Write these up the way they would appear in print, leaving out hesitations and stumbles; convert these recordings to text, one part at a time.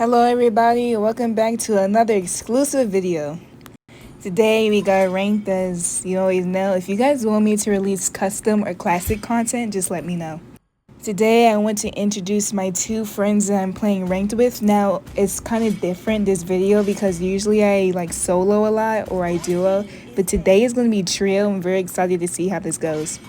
Hello everybody, welcome back to another exclusive video. Today we got ranked as you always know. If you guys want me to release custom or classic content, just let me know. Today I want to introduce my two friends that I'm playing ranked with. Now it's kind of different this video because usually I like solo a lot or I duo, but today is going to be trio. I'm very excited to see how this goes.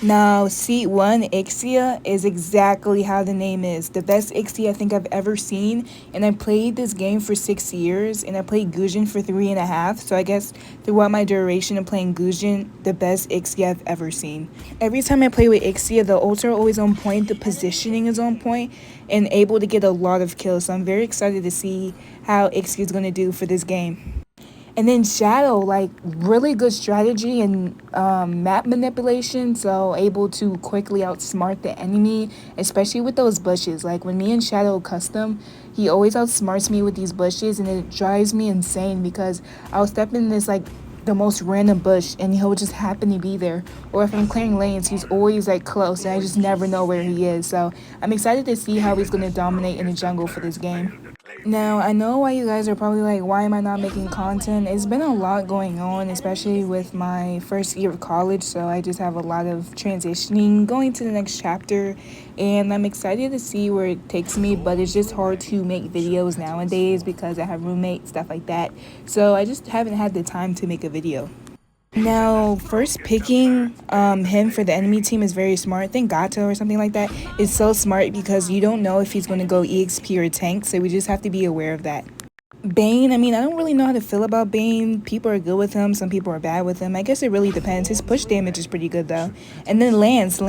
Now, seat 1, Ixia, is exactly how the name is. The best Ixia I think I've ever seen. And I played this game for 6 years. And I played Gusion for 3.5. So I guess throughout my duration of playing Gusion, the best Ixia I've ever seen. Every time I play with Ixia, the ults are always on point. The positioning is on point. And able to get a lot of kills. So I'm very excited to see how Ixia is going to do for this game. And then Shadow, like really good strategy and map manipulation, so able to quickly outsmart the enemy, especially with those bushes. Like when me and Shadow custom, he always outsmarts me with these bushes, and it drives me insane because I'll step in this like the most random bush and he'll just happen to be there. Or if I'm clearing lanes, he's always like close and I just never know where he is. So I'm excited to see how he's going to dominate in the jungle for this game. Now, I know why you guys are probably like, why am I not making content? It's been a lot going on, especially with my first year of college, so I just have a lot of transitioning, going to the next chapter, and I'm excited to see where it takes me, but it's just hard to make videos nowadays because I have roommates, stuff like that, so I just haven't had the time to make a video. Now, first picking him for the enemy team is very smart. I think Gato or something like that is so smart because you don't know if he's going to go EXP or tank, so we just have to be aware of that. Bane, I mean, I don't really know how to feel about Bane. People are good with him, some people are bad with him. I guess it really depends. His push damage is pretty good though. And then Lance.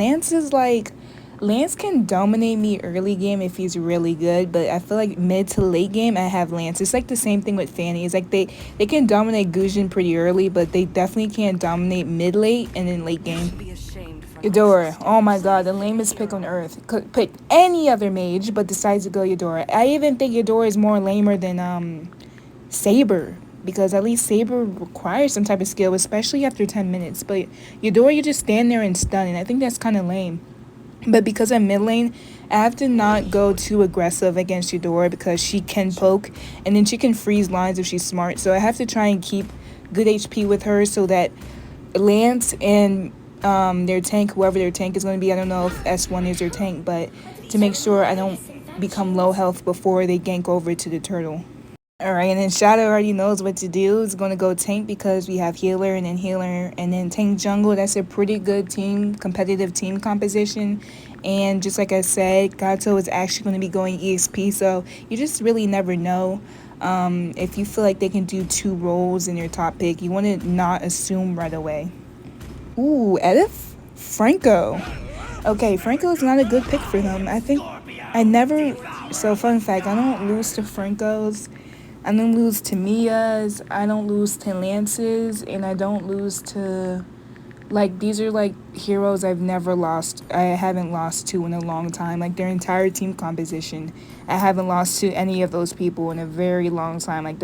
Lance can dominate me early game if he's really good, but I feel like mid to late game I have Lance. It's like the same thing with Fanny. It's like they can dominate Gusion pretty early, but they definitely can't dominate mid late and then late game. Eudora, oh my god, the lamest pick on earth. Could pick any other mage, but decides to go Eudora. I even think Eudora is more lamer than Saber, because at least Saber requires some type of skill, especially after 10 minutes. But Eudora, you just stand there and stun, and I think that's kind of lame. But because I'm mid lane, I have to not go too aggressive against Eudora because she can poke, and then she can freeze lines if she's smart. So I have to try and keep good HP with her so that Lance and their tank, whoever their tank is going to be, I don't know if S1 is their tank, but to make sure I don't become low health before they gank over to the turtle. Alright, and then Shadow already knows what to do. It's going to go tank because we have healer, and then tank jungle. That's a pretty good team, competitive team composition. And just like I said, Gato is actually going to be going EXP, so you just really never know. If you feel like they can do two roles in your top pick, you want to not assume right away. Ooh, Edith? Franco. Okay, Franco is not a good pick for them. I think I never... So, fun fact, I don't lose to Francos. I don't lose to Mia's, I don't lose to Lance's, and I don't lose to, like, these are, like, heroes I've never lost. I haven't lost to in a long time. Like, their entire team composition, I haven't lost to any of those people in a very long time. Like,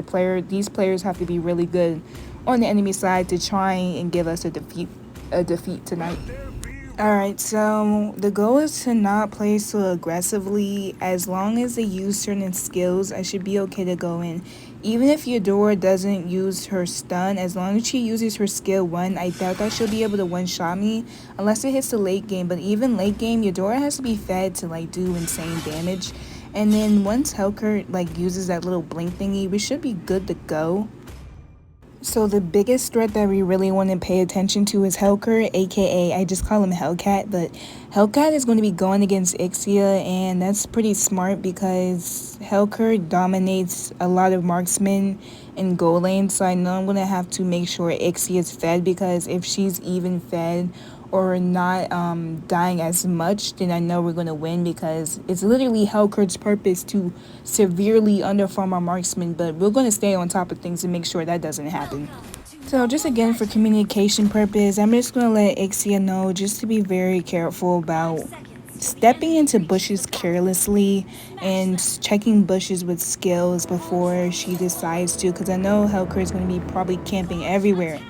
these players have to be really good on the enemy side to try and give us a defeat tonight. Alright, so the goal is to not play so aggressively. As long as they use certain skills, I should be okay to go in. Even if Eudora doesn't use her stun, as long as she uses her skill 1, I doubt that she'll be able to one-shot me unless it hits the late game. But even late game, Eudora has to be fed to like do insane damage. And then once Helker like uses that little blink thingy, we should be good to go. So the biggest threat that we really want to pay attention to is Helker, aka I just call him Hellcat, but Hellcat is going to be going against Ixia, and that's pretty smart because Helker dominates a lot of marksmen in goal lane, so I know I'm going to have to make sure Ixia is fed, because if she's even fed or not dying as much, then I know we're going to win, because it's literally Helker's purpose to severely underfarm our marksman, but we're going to stay on top of things to make sure that doesn't happen. So just again for communication purpose, I'm just going to let Ixia know just to be very careful about stepping into bushes carelessly and checking bushes with skills before she decides to, because I know Helker is going to be probably camping everywhere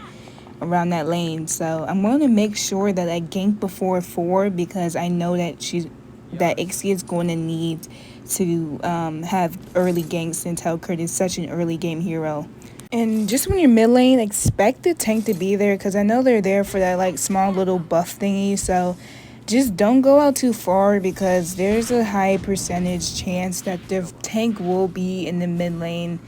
around that lane. So I'm going to make sure that I gank before 4, because I know that she's that Ixie is going to need to have early ganks, since Hellcat is such an early game hero. And just when you're mid lane, expect the tank to be there, because I know they're there for that like small little buff thingy. So just don't go out too far, because there's a high percentage chance that the tank will be in the mid lane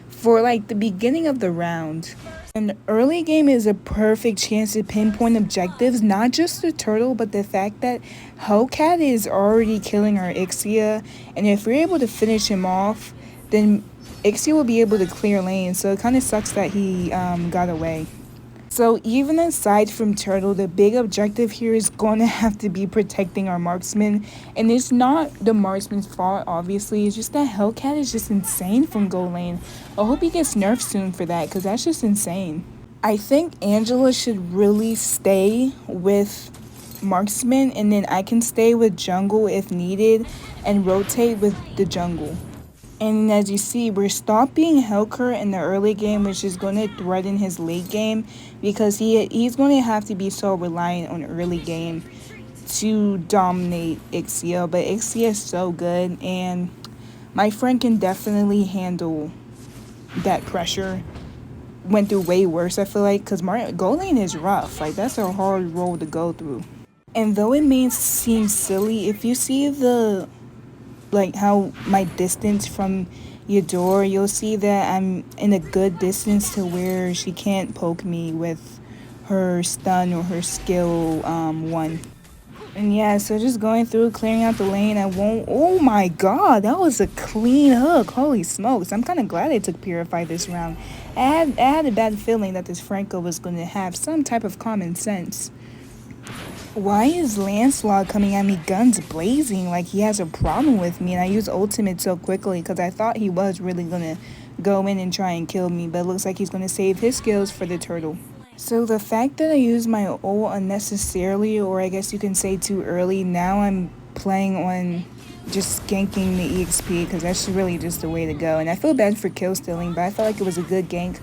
for like the beginning of the round. And early game is a perfect chance to pinpoint objectives, not just the turtle, but the fact that Hellcat is already killing our Ixia, and if we're able to finish him off, then Ixia will be able to clear lane. So it kind of sucks that he got away. So even aside from turtle, the big objective here is going to have to be protecting our marksman. And it's not the marksman's fault, obviously. It's just that Hellcat is just insane from gold lane. I hope he gets nerfed soon for that, because that's just insane. I think Angela should really stay with marksman, and then I can stay with jungle if needed and rotate with the jungle. And as you see, we're stopping Hellcat in the early game, which is going to threaten his late game, because he's going to have to be so reliant on early game to dominate Ixia. But Ixia is so good, and my friend can definitely handle that pressure. Went through way worse, I feel like, because gold lane is rough. Like, that's a hard role to go through. And though it may seem silly, if you see how my distance from Eudora, you'll see that I'm in a good distance to where she can't poke me with her stun or her skill 1. And yeah, so just going through, clearing out the lane. Oh my god, that was a clean hook. Holy smokes. I'm kind of glad I took Purify this round. I had a bad feeling that this Franco was going to have some type of common sense. Why is Lancelot coming at me guns blazing like he has a problem with me? And I use ultimate so quickly because I thought he was really going to go in and try and kill me, but it looks like he's going to save his skills for the turtle. So the fact that I used my ult unnecessarily, or I guess you can say too early, now I'm playing on just ganking the EXP, because that's really just the way to go. And I feel bad for kill stealing, but I felt like it was a good gank.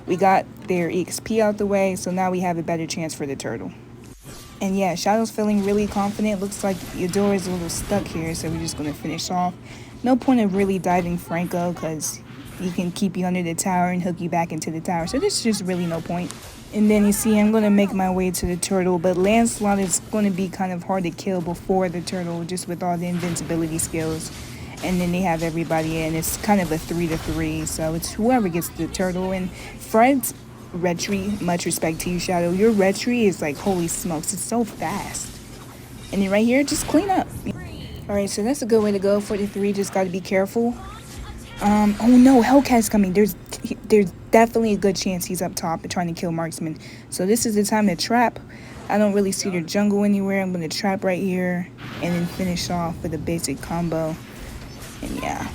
We got their EXP out the way, so now we have a better chance for the turtle. And yeah, Shadow's feeling really confident. Looks like Eudora is a little stuck here, so we're just going to finish off. No point of really diving Franco, because he can keep you under the tower and hook you back into the tower. So there's just really no point. And then you see I'm going to make my way to the turtle, but Lancelot is going to be kind of hard to kill before the turtle, just with all the invincibility skills. And then they have everybody in. It's kind of a 3-3, so it's whoever gets the turtle. And Fred's retry, much respect to you, Shadow. Your retry is like, holy smokes, it's so fast. And then right here, just clean up. Alright, so that's a good way to go. 43, just got to be careful. Oh no, Hellcat's coming. There's definitely a good chance he's up top and trying to kill marksman. So this is the time to trap. I don't really see their jungle anywhere. I'm going to trap right here and then finish off with a basic combo. And yeah,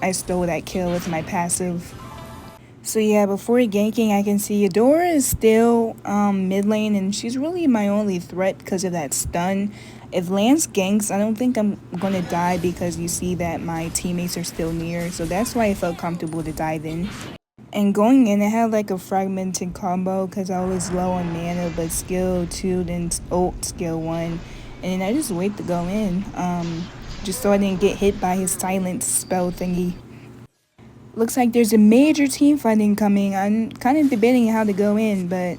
I stole that kill with my passive. So yeah, before ganking, I can see Eudora is still mid lane, and she's really my only threat because of that stun. If Lance ganks, I don't think I'm going to die, because you see that my teammates are still near. So that's why I felt comfortable to dive in. And going in, I had like a fragmented combo because I was low on mana, but skill 2, then ult skill 1. And then I just wait to go in, just so I didn't get hit by his silence spell thingy. Looks like there's a major team fighting coming. I'm kind of debating how to go in, but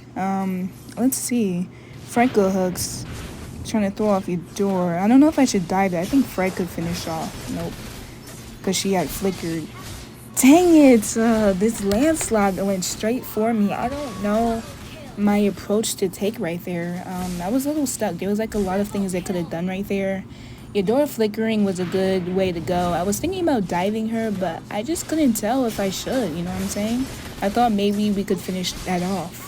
let's see. Franco hooks. Trying to throw off your door. I don't know if I should dive that. I think Fred could finish off. Nope. Because she had flickered. Dang it. This Lancelot went straight for me. I don't know my approach to take right there. I was a little stuck. There was like a lot of things I could have done right there. Eudora flickering was a good way to go. I was thinking about diving her, but I just couldn't tell if I should, you know what I'm saying? I thought maybe we could finish that off.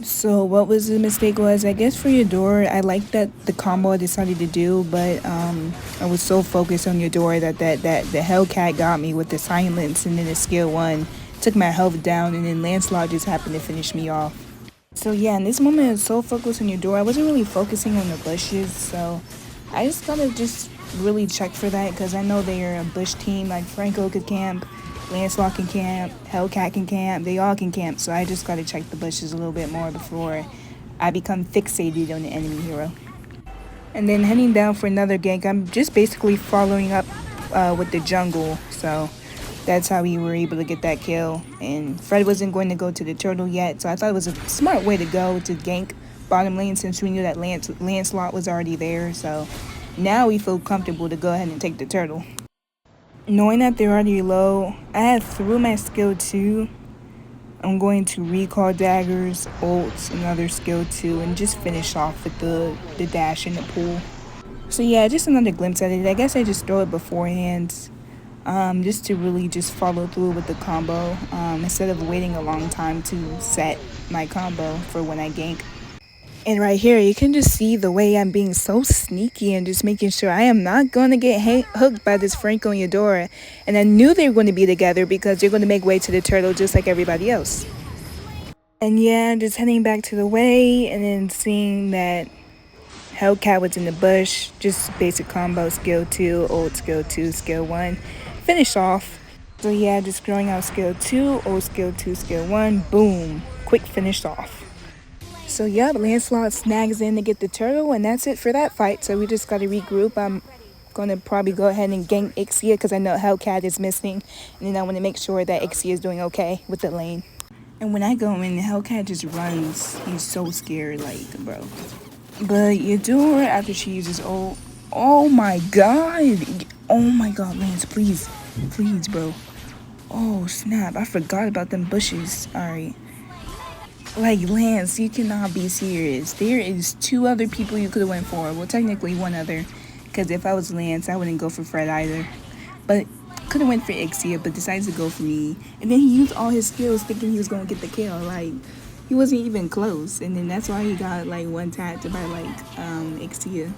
So what was the mistake was, I guess for Eudora, I liked that the combo I decided to do, but I was so focused on Eudora that the Hellcat got me with the silence, and then the skill 1 took my health down, and then Lancelot just happened to finish me off. So yeah, in this moment I was so focused on Eudora, I wasn't really focusing on the bushes, so I just gotta just really check for that, because I know they are a bush team. Like Franco could camp, Lancelot can camp, Hellcat can camp, they all can camp. So I just gotta check the bushes a little bit more before I become fixated on the enemy hero. And then heading down for another gank. I'm just basically following up with the jungle. So that's how we were able to get that kill. And Fred wasn't going to go to the turtle yet. So I thought it was a smart way to go to gank bottom lane since we knew that Lancelot was already there. So now we feel comfortable to go ahead and take the turtle. Knowing that they're already low, I had through my skill 2. I'm going to recall daggers, ults, another skill 2, and just finish off with the dash in the pool. So yeah, just another glimpse at it. I guess I just throw it beforehand, just to really just follow through with the combo, instead of waiting a long time to set my combo for when I gank. And right here, you can just see the way I'm being so sneaky and just making sure I am not going to get hooked by this Franco and Eudora. And I knew they were going to be together because they're going to make way to the turtle just like everybody else. And yeah, just heading back to the way and then seeing that Hellcat was in the bush. Just basic combo, skill 2, ult, skill 2, skill 1. Finish off. So yeah, just growing out skill 2, ult, skill 2, skill 1. Boom. Quick finish off. So yeah, Lancelot snags in to get the turtle, and that's it for that fight. So we just got to regroup. I'm going to probably go ahead and gank Ixia because I know Hellcat is missing. And then I want to make sure that Ixia is doing okay with the lane. And when I go in, Hellcat just runs. He's so scared, like, bro. But Eudora, after she uses ult, oh my god. Oh my god, Lance, please. Please, bro. Oh, snap. I forgot about them bushes. Alright. Like, Lance, you cannot be serious. There is 2 other people you could have went for. Well, technically 1 other. Because if I was Lance, I wouldn't go for Fred either. But could have went for Ixia, but decided to go for me. And then he used all his skills thinking he was going to get the kill. Like, he wasn't even close. And then that's why he got, like, one tapped by, like, Ixia.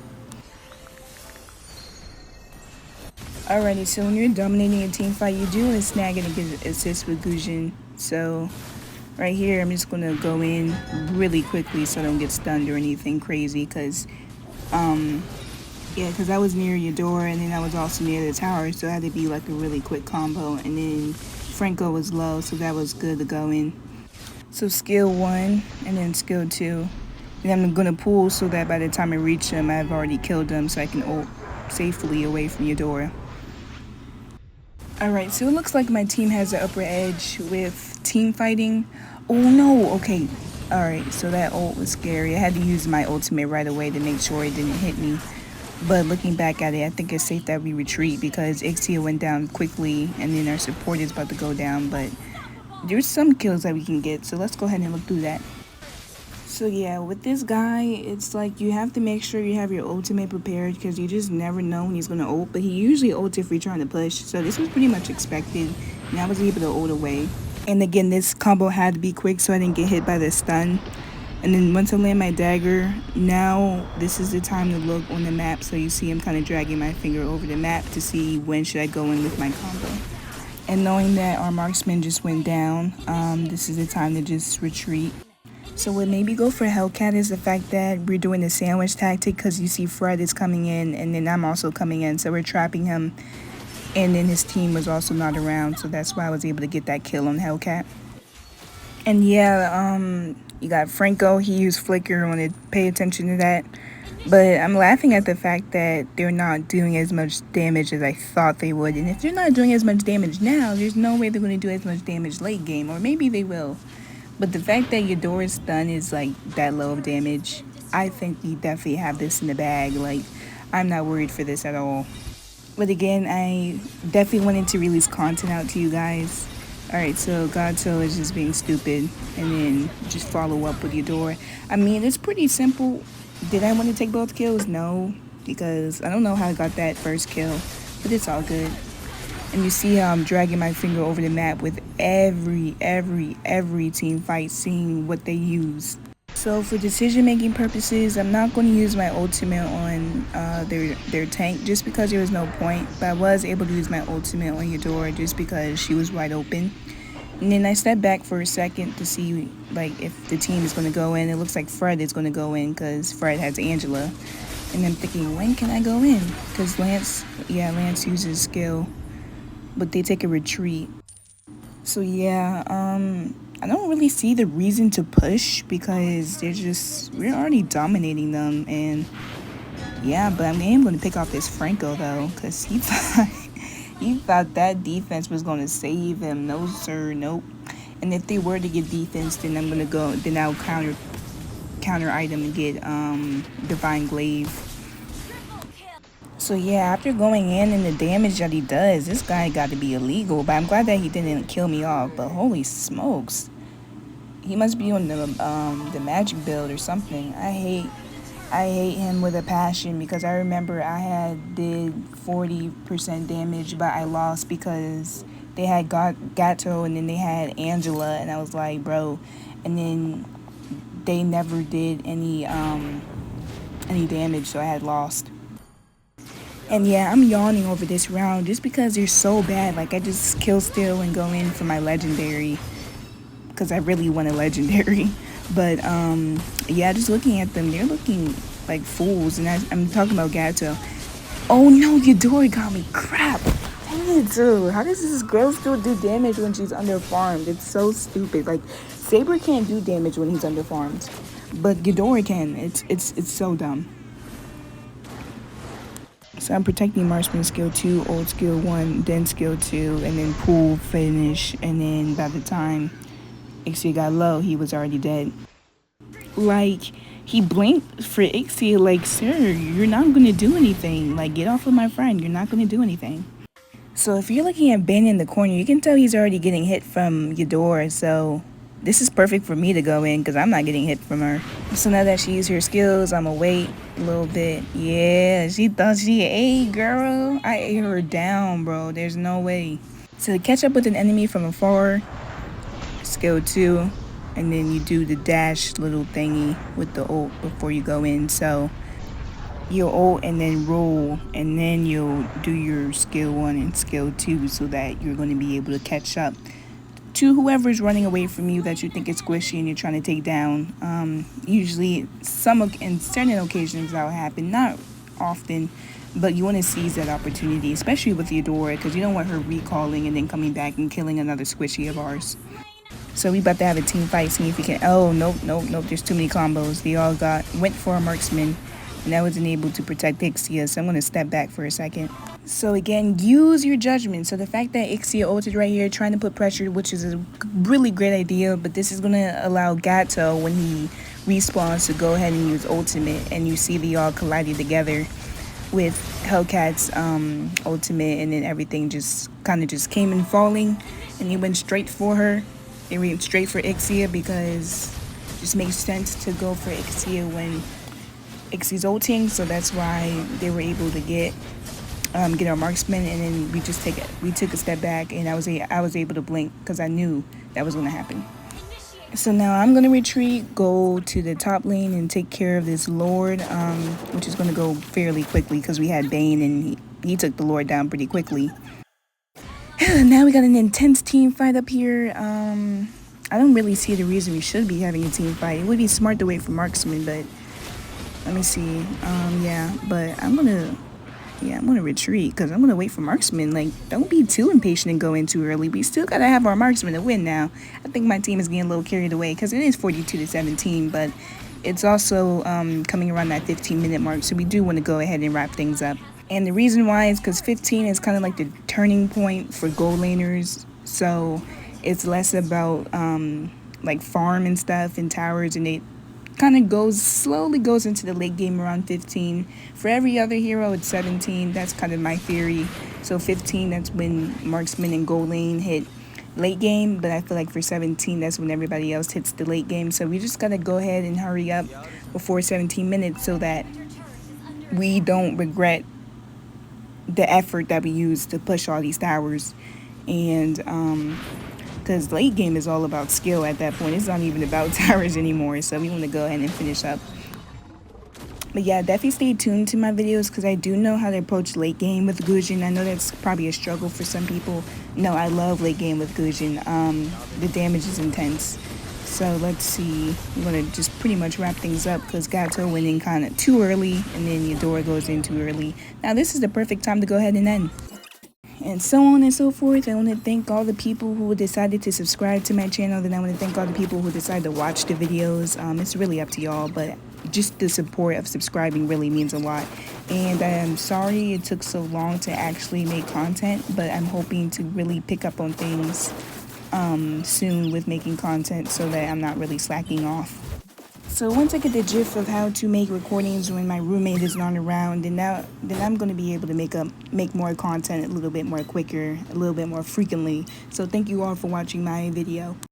Alrighty, so when you're dominating a team fight, you do want to snag it and get an assist with Gusion. So right here, I'm just going to go in really quickly so I don't get stunned or anything crazy. Because, because I was near Eudora and then I was also near the tower. So it had to be like a really quick combo. And then Franco was low, so that was good to go in. So skill 1 and then skill 2. And I'm going to pull so that by the time I reach him, I've already killed him so I can ult safely away from Eudora. Alright, so it looks like my team has the upper edge with team fighting. Oh no, okay. Alright, so that ult was scary. I had to use my ultimate right away to make sure it didn't hit me. But looking back at it, I think it's safe that we retreat because Ixia went down quickly and then our support is about to go down. But there's some kills that we can get, so let's go ahead and look through that. So yeah, with this guy, it's like you have to make sure you have your ultimate prepared because you just never know when he's going to ult. But he usually ults if we're trying to push. So this was pretty much expected. And I was able to ult away. And again, this combo had to be quick so I didn't get hit by the stun. And then once I land my dagger, now this is the time to look on the map. So you see I'm kind of dragging my finger over the map to see when should I go in with my combo. And knowing that our marksman just went down, this is the time to just retreat. So what made me go for Hellcat is the fact that we're doing the sandwich tactic because you see Fred is coming in and then I'm also coming in. So we're trapping him and then his team was also not around. So that's why I was able to get that kill on Hellcat. And yeah, you got Franco. He used Flicker. I want to pay attention to that. But I'm laughing at the fact that they're not doing as much damage as I thought they would. And if they're not doing as much damage now, there's no way they're going to do as much damage late game. Or maybe they will. But the fact that Eudora's stun is like that low of damage, I think we definitely have this in the bag. Like, I'm not worried for this at all. But again, I definitely wanted to release content out to you guys. Alright, so Godso is just being stupid. And then just follow up with Eudora. I mean, it's pretty simple. Did I want to take both kills? No. Because I don't know how I got that first kill. But it's all good. And you see how I'm dragging my finger over the map with every team fight, seeing what they use. So for decision-making purposes, I'm not going to use my ultimate on their tank just because there was no point. But I was able to use my ultimate on Eudora just because she was wide open. And then I stepped back for a second to see like if the team is going to go in. It looks like Fred is going to go in because Fred has Angela. And I'm thinking, when can I go in? Because Lance uses skill. But they take a retreat. So yeah, I don't really see the reason to push because we're already dominating them and Yeah, but I am going to pick off this Franco though, because he thought, he thought that defense was going to save him. No, sir, nope. And if they were to get defense, then I'm going to go, then I'll counter item and get Divine Glaive. So yeah, after going in and the damage that he does, this guy got to be illegal. But I'm glad that he didn't kill me off. But holy smokes, he must be on the magic build or something. I hate him with a passion because I remember I had did 40% damage, but I lost because they had Gato and then they had Angela, and I was like, bro, and then they never did any damage, so I had lost. And yeah, I'm yawning over this round just because they're so bad. Like, I just kill steal and go in for my legendary because I really want a legendary. But yeah, just looking at them, they're looking like fools. And I'm talking about Gato. Oh no, Ghidorah got me. Crap. Dang it, dude. How does this girl still do damage when she's under farmed? It's so stupid. Like, Saber can't do damage when he's under farmed, but Ghidorah can. It's so dumb. So I'm protecting Marksman skill 2, old skill 1, then skill 2, and then pool finish. And then by the time Ixia got low, he was already dead. Like, he blinked for Ixia like, sir, you're not going to do anything. Like, get off of my friend. You're not going to do anything. So if you're looking at Ben in the corner, you can tell he's already getting hit from Ghidorah. So this is perfect for me to go in because I'm not getting hit from her. So now that she used her skills, I'm going to wait a little bit. Yeah, she thought she ate, girl. I ate her down, bro. There's no way. So to catch up with an enemy from afar, skill 2, and then you do the dash little thingy with the ult before you go in. So you'll ult and then roll, and then you'll do your skill 1 and skill 2 so that you're going to be able to catch up to whoever's running away from you that you think is squishy and you're trying to take down. Usually, in certain occasions that'll happen, not often, but you want to seize that opportunity, especially with Eudora, because you don't want her recalling and then coming back and killing another squishy of ours. So we about to have a team fight, see if we can. Oh, nope. There's too many combos. They all went for a marksman, and I wasn't able to protect Ixia, so I'm going to step back for a second. So again, use your judgment. So the fact that Ixia ulted right here, trying to put pressure, which is a really great idea, but this is going to allow Gato, when he respawns, to go ahead and use ultimate, and you see they all collided together with Hellcat's ultimate, and then everything just kind of just came in falling, and he went straight for her. They went straight for Ixia because it just makes sense to go for Ixia when Ixia's ulting, so that's why they were able to get our marksman, and then we took a step back, and I was able to blink because I knew that was going to happen. So now I'm going to retreat, go to the top lane, and take care of this Lord, which is going to go fairly quickly because we had Bane, and he took the Lord down pretty quickly. Now we got an intense team fight up here. I don't really see the reason we should be having a team fight. It would be smart to wait for marksman, but let me see. Yeah, but I'm gonna retreat because I'm gonna wait for marksman. Like, don't be too impatient and go in too early. We still gotta have our marksman to win now. I think my team is getting a little carried away because it is 42-17, but it's also coming around that 15-minute mark, so we do want to go ahead and wrap things up. And the reason why is because 15 is kind of like the turning point for gold laners, so it's less about like farm and stuff and towers, and it kind of slowly goes into the late game around 15. For every other hero, it's 17. That's kind of my theory. So 15, that's when marksman and gold lane hit late game, but I feel like for 17, that's when everybody else hits the late game. So we just gotta go ahead and hurry up before 17 minutes so that we don't regret the effort that we used to push all these towers. And because late game is all about skill at that point. It's not even about towers anymore, so we want to go ahead and finish up. But yeah, definitely stay tuned to my videos because I do know how to approach late game with Gusion. I know that's probably a struggle for some people. No, I love late game with Gusion. The damage is intense. So let's see. I'm going to just pretty much wrap things up because Gato went in kind of too early, and then Eudora goes in too early. Now this is the perfect time to go ahead and end. And so on and so forth. I want to thank all the people who decided to subscribe to my channel. Then I want to thank all the people who decided to watch the videos. It's really up to y'all, but just the support of subscribing really means a lot. And I'm sorry it took so long to actually make content, but I'm hoping to really pick up on things soon with making content so that I'm not really slacking off. So once I get the gist of how to make recordings when my roommate is not around, then I'm going to be able to make more content a little bit more quicker, a little bit more frequently. So thank you all for watching my video.